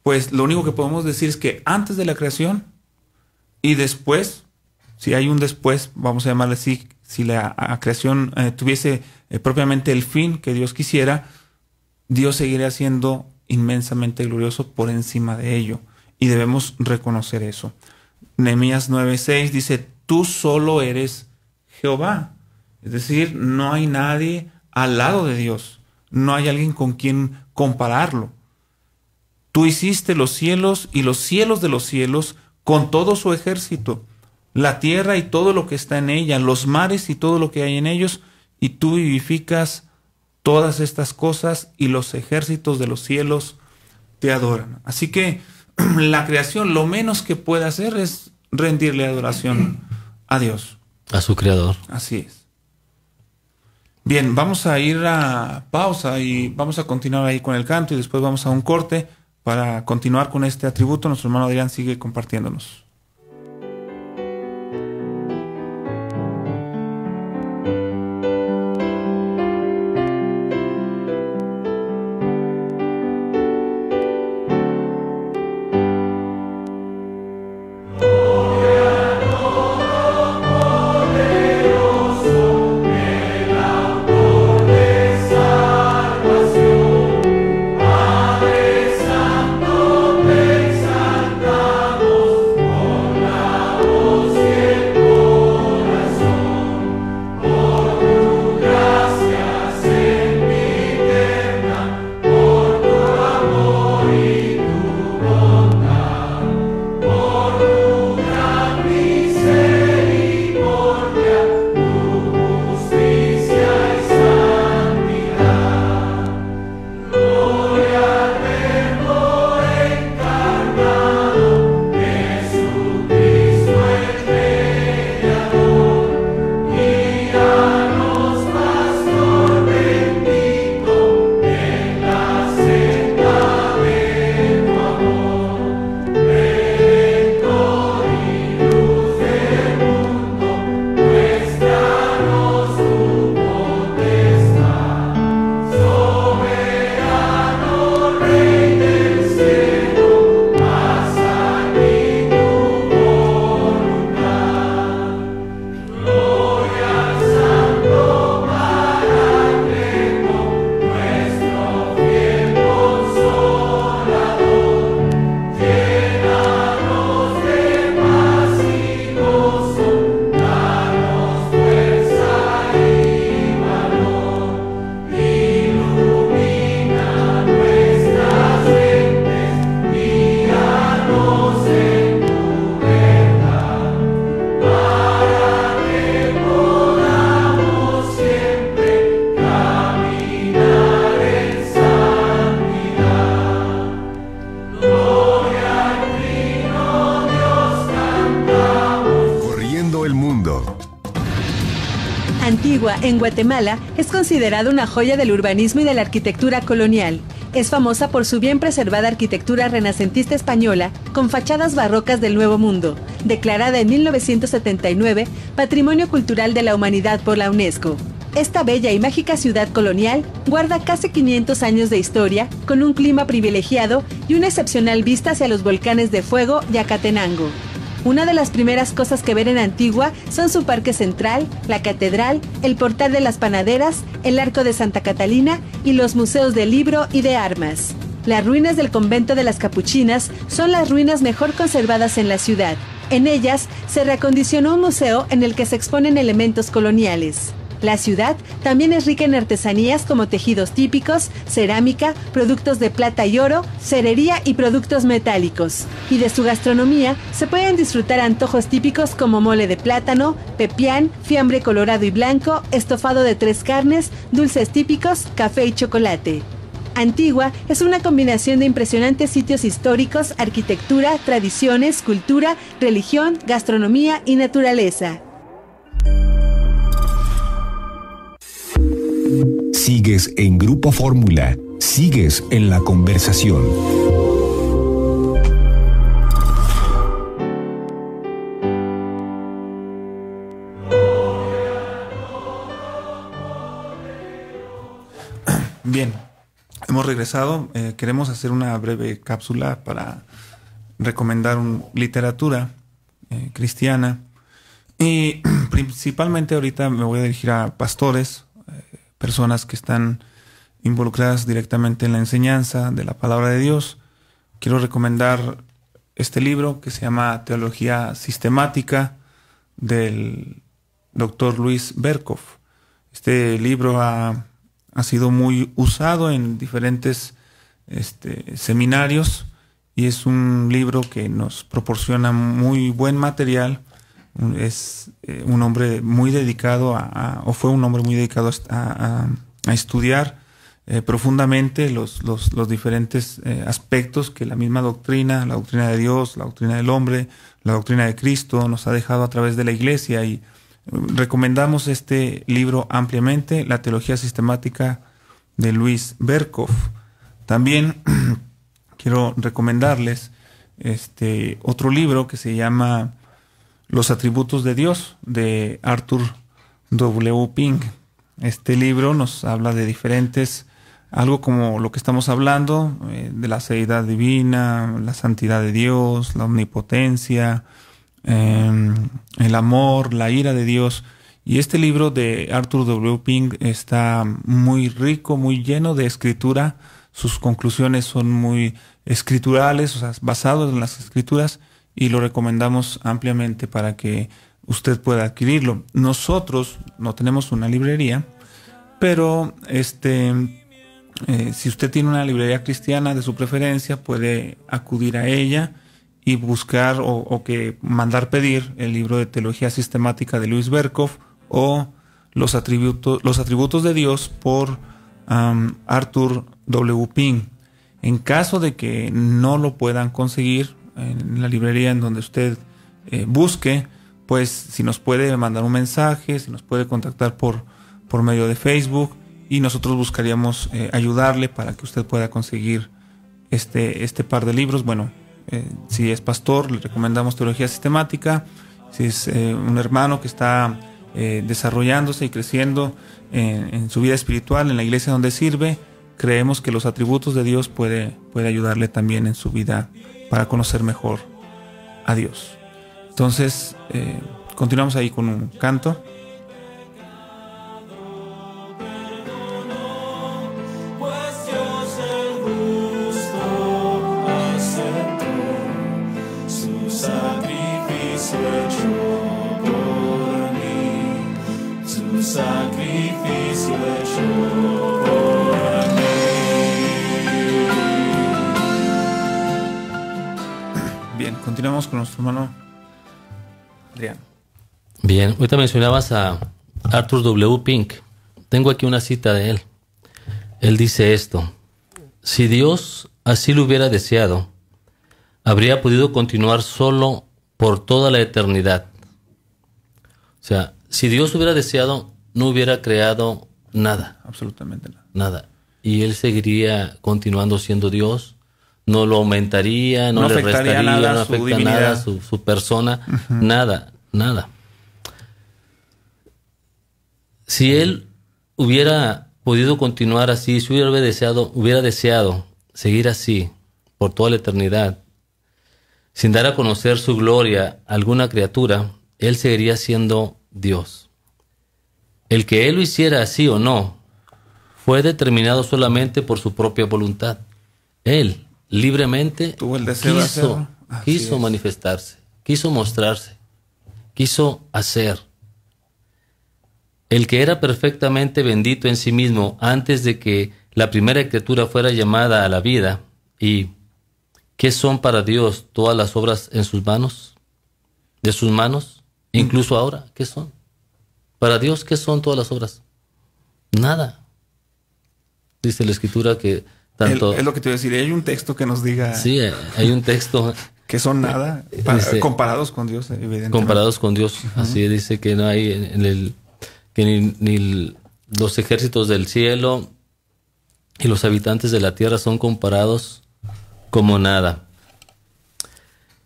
Pues lo único que podemos decir es que antes de la creación y después, si hay un después, vamos a llamarle así, si la creación tuviese propiamente el fin que Dios quisiera, Dios seguiría siendo inmensamente glorioso por encima de ello. Y debemos reconocer eso. Nehemías 9:6 dice, tú solo eres Jehová. Es decir, no hay nadie al lado de Dios. No hay alguien con quien compararlo. Tú hiciste los cielos y los cielos de los cielos con todo su ejército, la tierra y todo lo que está en ella, los mares y todo lo que hay en ellos, y tú vivificas todas estas cosas y los ejércitos de los cielos te adoran. Así que la creación lo menos que puede hacer es rendirle adoración a Dios. A su creador. Así es. Bien, vamos a ir a pausa y vamos a continuar ahí con el canto y después vamos a un corte para continuar con este atributo. Nuestro hermano Adrián sigue compartiéndonos. Padre Santo, te exaltamos. En Guatemala es considerada una joya del urbanismo y de la arquitectura colonial. Es famosa por su bien preservada arquitectura renacentista española con fachadas barrocas del Nuevo Mundo, declarada en 1979 Patrimonio Cultural de la Humanidad por la UNESCO. Esta bella y mágica ciudad colonial guarda casi 500 años de historia, con un clima privilegiado y una excepcional vista hacia los volcanes de Fuego y Acatenango. Una de las primeras cosas que ver en Antigua son su parque central, la catedral, el portal de las panaderas, el arco de Santa Catalina y los museos de libro y de armas. Las ruinas del convento de las Capuchinas son las ruinas mejor conservadas en la ciudad. En ellas se reacondicionó un museo en el que se exponen elementos coloniales. La ciudad también es rica en artesanías como tejidos típicos, cerámica, productos de plata y oro, cerería y productos metálicos. Y de su gastronomía se pueden disfrutar antojos típicos como mole de plátano, pepián, fiambre colorado y blanco, estofado de 3 carnes, dulces típicos, café y chocolate. Antigua es una combinación de impresionantes sitios históricos, arquitectura, tradiciones, cultura, religión, gastronomía y naturaleza. Sigues en Grupo Fórmula. Sigues en la conversación. Bien, hemos regresado. Queremos hacer una breve cápsula para recomendar literatura cristiana. Y principalmente ahorita me voy a dirigir a pastores, personas que están involucradas directamente en la enseñanza de la palabra de Dios. Quiero recomendar este libro que se llama Teología Sistemática del Dr. Louis Berkhof. Este libro ha sido muy usado en diferentes seminarios y es un libro que nos proporciona muy buen material. Es un hombre muy dedicado o fue un hombre muy dedicado a estudiar profundamente los diferentes aspectos que la misma doctrina, la doctrina de Dios, la doctrina del hombre, la doctrina de Cristo nos ha dejado a través de la iglesia, y recomendamos este libro ampliamente, La Teología Sistemática de Louis Berkhof. También quiero recomendarles otro libro que se llama Los Atributos de Dios, de Arthur W. Pink. Este libro nos habla de algo como lo que estamos hablando, de la seidad divina, la santidad de Dios, la omnipotencia, el amor, la ira de Dios. Y este libro de Arthur W. Pink está muy rico, muy lleno de escritura. Sus conclusiones son muy escriturales, o sea, basados en las escrituras, y lo recomendamos ampliamente para que usted pueda adquirirlo. Nosotros no tenemos una librería, pero si usted tiene una librería cristiana de su preferencia, puede acudir a ella y buscar o que mandar pedir el libro de Teología Sistemática de Louis Berkhof o los atributos de Dios por Arthur W. Pink. En caso de que no lo puedan conseguir en la librería en donde usted busque, pues si nos puede mandar un mensaje, si nos puede contactar por medio de Facebook, y nosotros buscaríamos ayudarle para que usted pueda conseguir este par de libros. Bueno, si es pastor, le recomendamos Teología Sistemática. Si es un hermano que está desarrollándose y creciendo en su vida espiritual, en la iglesia donde sirve, creemos que los atributos de Dios puede ayudarle también en su vida para conocer mejor a Dios. Entonces, continuamos ahí con un canto. Sacrificio hecho por mí. Bien, continuamos con nuestro hermano Adrián. Bien, ahorita mencionabas a Arthur W. Pink. Tengo aquí una cita de él. Él dice esto: si Dios así lo hubiera deseado, habría podido continuar solo por toda la eternidad. O sea, si Dios hubiera deseado, no hubiera creado nada. Absolutamente nada. Nada. Y Él seguiría continuando siendo Dios. No lo aumentaría, no le restaría, nada no afecta divinidad. nada su persona. Nada, nada. Si Él hubiera podido continuar así, si hubiera deseado seguir así por toda la eternidad, sin dar a conocer su gloria a alguna criatura, Él seguiría siendo Dios. El que Él lo hiciera así o no, fue determinado solamente por su propia voluntad. Él libremente tuvo el deseo de hacerlo. Quiso manifestarse, quiso mostrarse, quiso hacer. El que era perfectamente bendito en sí mismo antes de que la primera criatura fuera llamada a la vida. ¿Y qué son para Dios todas las obras en sus manos? ¿De sus manos? Incluso ahora, ¿qué son? Para Dios, ¿qué son todas las obras? Nada. Dice la Escritura que tanto... Es lo que te iba a decir, hay un texto que nos diga... Sí, hay un texto... que son nada, dice, comparados con Dios, evidentemente. Comparados con Dios, así dice que no hay que ni los ejércitos del cielo y los habitantes de la tierra son comparados como nada.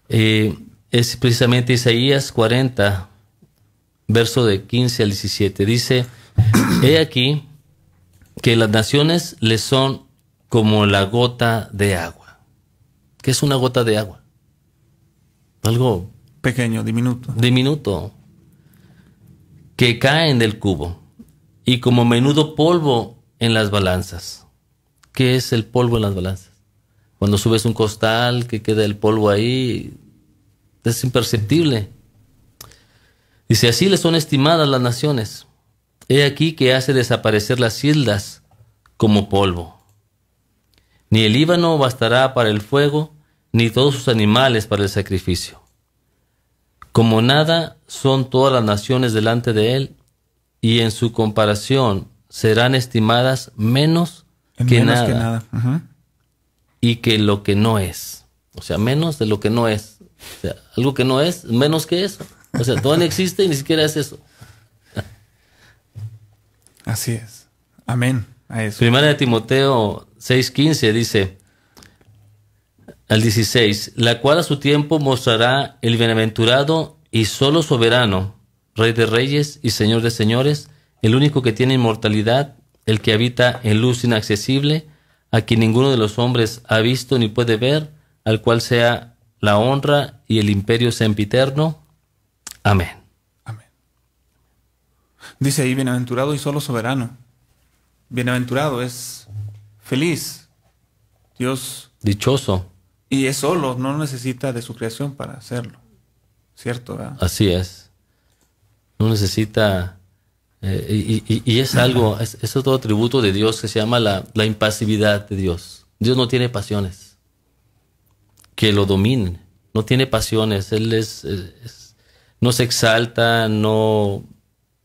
Es precisamente Isaías 40, verso de 15 al 17. Dice, he aquí que las naciones le son como la gota de agua. ¿Qué es una gota de agua? Algo pequeño, diminuto. Diminuto. Que caen del cubo. Y como menudo polvo en las balanzas. ¿Qué es el polvo en las balanzas? Cuando subes un costal, que queda el polvo ahí, es imperceptible. Dice, así le son estimadas las naciones. He aquí que hace desaparecer las islas como polvo. Ni el Líbano bastará para el fuego, ni todos sus animales para el sacrificio. Como nada son todas las naciones delante de él, y en su comparación serán estimadas menos que nada. Y que lo que no es. O sea, menos de lo que no es. O sea, algo que no es, menos que eso. O sea, todo no existe y ni siquiera es eso. Así es. Amén. A eso. Primera de Timoteo 6:15 dice al 16, la cual a su tiempo mostrará el bienaventurado y solo soberano, Rey de reyes y Señor de señores, el único que tiene inmortalidad, el que habita en luz inaccesible, a quien ninguno de los hombres ha visto ni puede ver, al cual sea la honra y el imperio sempiterno. Amén. Amén. Dice ahí, bienaventurado y solo soberano. Bienaventurado es feliz. Dios. Dichoso. Y es solo, no necesita de su creación para hacerlo. ¿Cierto? ¿Verdad? Así es. No necesita... y es algo, es otro atributo de Dios que se llama la impasividad de Dios. Dios no tiene pasiones que lo dominen. No tiene pasiones. Él no se exalta, no...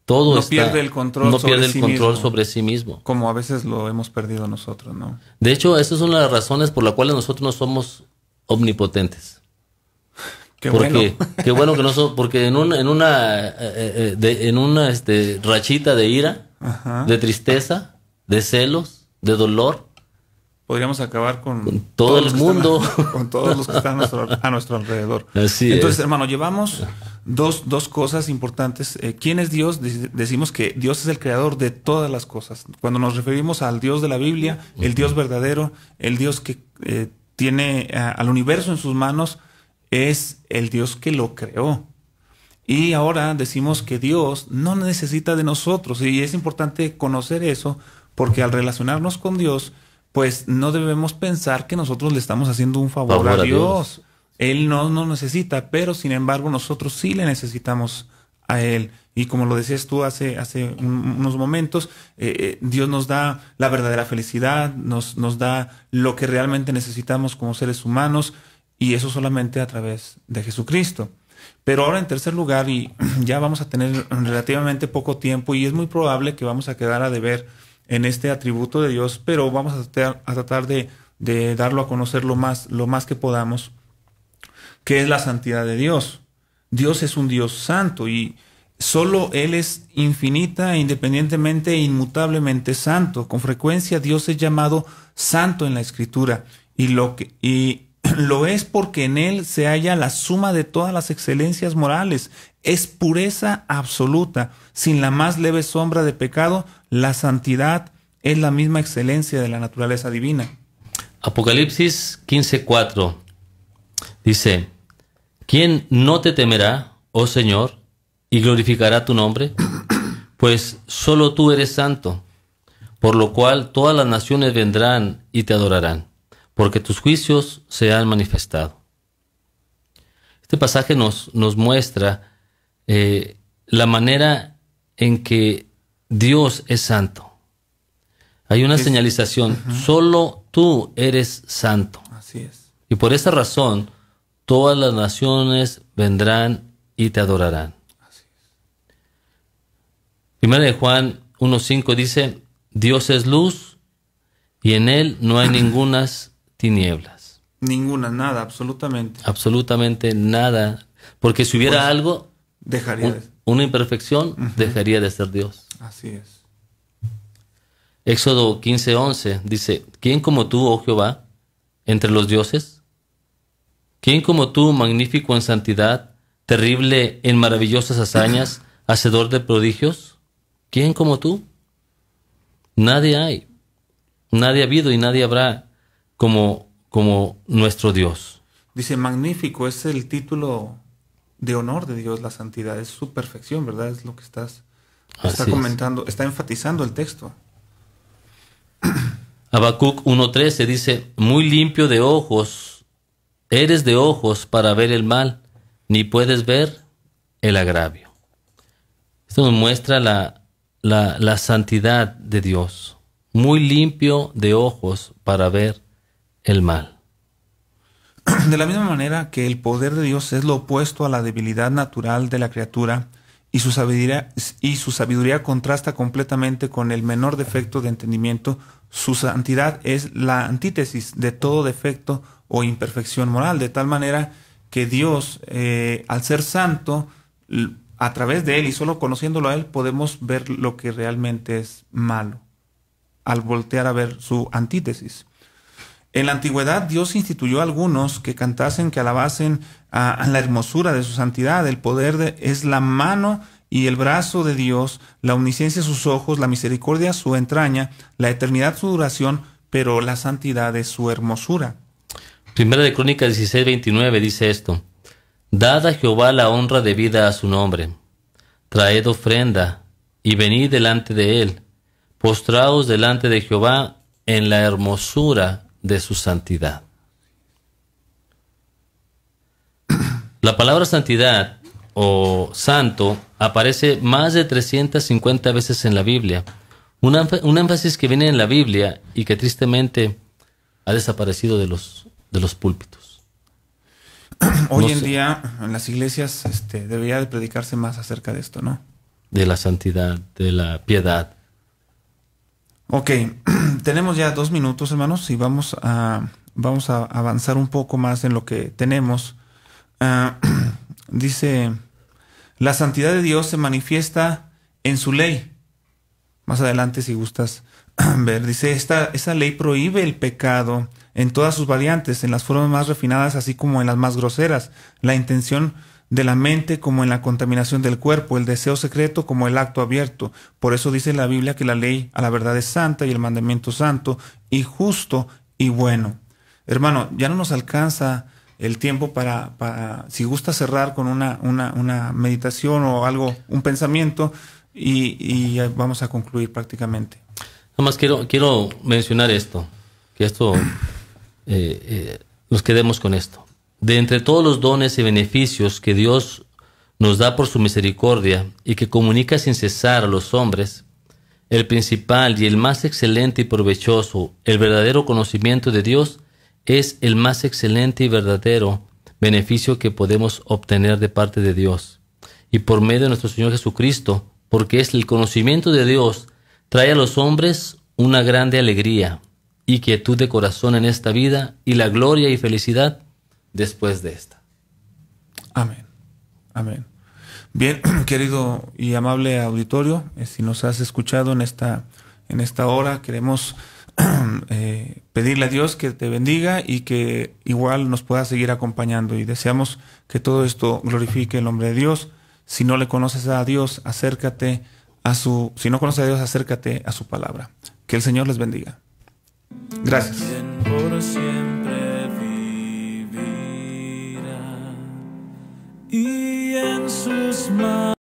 Todo no pierde el control, no pierde el control sobre sí mismo. Como a veces lo hemos perdido nosotros, ¿no? De hecho, esa es una de las razones por las cuales nosotros no somos omnipotentes. Qué bueno. Qué bueno que no somos, porque en una rachita de ira, de tristeza, de celos, de dolor, podríamos acabar con todo el mundo, con todos los que están a nuestro alrededor. Así Entonces, es. hermano, llevamos dos cosas importantes. ¿Quién es Dios? Decimos que Dios es el creador de todas las cosas. Cuando nos referimos al Dios de la Biblia, el Dios verdadero, el Dios que tiene al universo en sus manos, es el Dios que lo creó. Y ahora decimos que Dios no necesita de nosotros. Y es importante conocer eso, porque al relacionarnos con Dios, pues no debemos pensar que nosotros le estamos haciendo un favor a Dios. Él no nos necesita, pero sin embargo nosotros sí le necesitamos a Él. Y como lo decías tú hace unos momentos, Dios nos da la verdadera felicidad, nos da lo que realmente necesitamos como seres humanos, y eso solamente a través de Jesucristo. Pero ahora, en tercer lugar, y ya vamos a tener relativamente poco tiempo, y es muy probable que vamos a quedar a deber en este atributo de Dios, pero vamos a tratar de darlo a conocer lo más que podamos, que es la santidad de Dios. Dios es un Dios santo, y solo Él es infinita, e independientemente e inmutablemente santo. Con frecuencia Dios es llamado santo en la Escritura, y lo es porque en Él se halla la suma de todas las excelencias morales. Es pureza absoluta, sin la más leve sombra de pecado. La santidad es la misma excelencia de la naturaleza divina. Apocalipsis 15:4 dice: ¿Quién no te temerá, oh Señor, y glorificará tu nombre? Pues solo tú eres santo, por lo cual todas las naciones vendrán y te adorarán, porque tus juicios se han manifestado. Este pasaje nos muestra la manera en que Dios es santo. Hay una señalización, solo tú eres santo. Así es. Y por esa razón, todas las naciones vendrán y te adorarán. Así es. Primera de Juan 1:5 dice: Dios es luz y en Él no hay ningunas tinieblas. Ninguna, nada, absolutamente. Absolutamente nada. Porque si hubiera Pues, algo, dejaría una imperfección, dejaría de ser Dios. Así es. Éxodo 15:11 dice: ¿Quién como tú, oh Jehová, entre los dioses? ¿Quién como tú, magnífico en santidad, terrible en maravillosas hazañas, hacedor de prodigios? ¿Quién como tú? Nadie hay, nadie ha habido y nadie habrá como nuestro Dios. Dice, magnífico, es el título de honor de Dios, la santidad, es su perfección, ¿verdad? Es lo que está comentando, está enfatizando el texto. Habacuc 1:13 dice: muy limpio de ojos, eres de ojos para ver el mal, ni puedes ver el agravio. Esto nos muestra la santidad de Dios. Muy limpio de ojos para ver el mal. De la misma manera que el poder de Dios es lo opuesto a la debilidad natural de la criatura, y su sabiduría contrasta completamente con el menor defecto de entendimiento, su santidad es la antítesis de todo defecto o imperfección moral, de tal manera que Dios, al ser santo, a través de Él y solo conociéndolo a Él, podemos ver lo que realmente es malo, al voltear a ver su antítesis. En la antigüedad, Dios instituyó a algunos que cantasen, que alabasen a la hermosura de su santidad. El poder es la mano y el brazo de Dios, la omnisciencia sus ojos, la misericordia su entraña, la eternidad su duración, pero la santidad es su hermosura. Primera de Crónicas 16:29 dice esto: dad a Jehová la honra debida a su nombre, traed ofrenda y venid delante de él, postraos delante de Jehová en la hermosura de su santidad. La palabra santidad o santo aparece más de 350 veces en la Biblia. Un énfasis que viene en la Biblia y que tristemente ha desaparecido de los púlpitos. Hoy en día en las iglesias debería de predicarse más acerca de esto, ¿no? De la santidad, de la piedad. Ok, tenemos ya 2 minutos, hermanos, y vamos a avanzar un poco más en lo que tenemos. Dice, la santidad de Dios se manifiesta en su ley. Más adelante, si gustas ver, dice, esa ley prohíbe el pecado en todas sus variantes, en las formas más refinadas, así como en las más groseras, la intención de la mente como en la contaminación del cuerpo, el deseo secreto como el acto abierto. Por eso dice la Biblia que la ley a la verdad es santa y el mandamiento santo y justo y bueno. Hermano, ya no nos alcanza el tiempo para si gusta cerrar con una meditación o algo, un pensamiento y vamos a concluir prácticamente. Nada más quiero mencionar esto, que esto nos quedemos con esto. De entre todos los dones y beneficios que Dios nos da por su misericordia y que comunica sin cesar a los hombres, el principal y el más excelente y provechoso, el verdadero conocimiento de Dios, es el más excelente y verdadero beneficio que podemos obtener de parte de Dios. Y por medio de nuestro Señor Jesucristo, porque es el conocimiento de Dios, trae a los hombres una grande alegría y quietud de corazón en esta vida y la gloria y felicidad después de esta. Amén. Amén. Bien, querido y amable auditorio, si nos has escuchado en esta hora, queremos pedirle a Dios que te bendiga y que igual nos pueda seguir acompañando, y deseamos que todo esto glorifique el nombre de Dios. Si no le conoces a Dios, si no conoces a Dios, acércate a su palabra. Que el Señor les bendiga. Gracias. Por siempre vivirá y en sus manos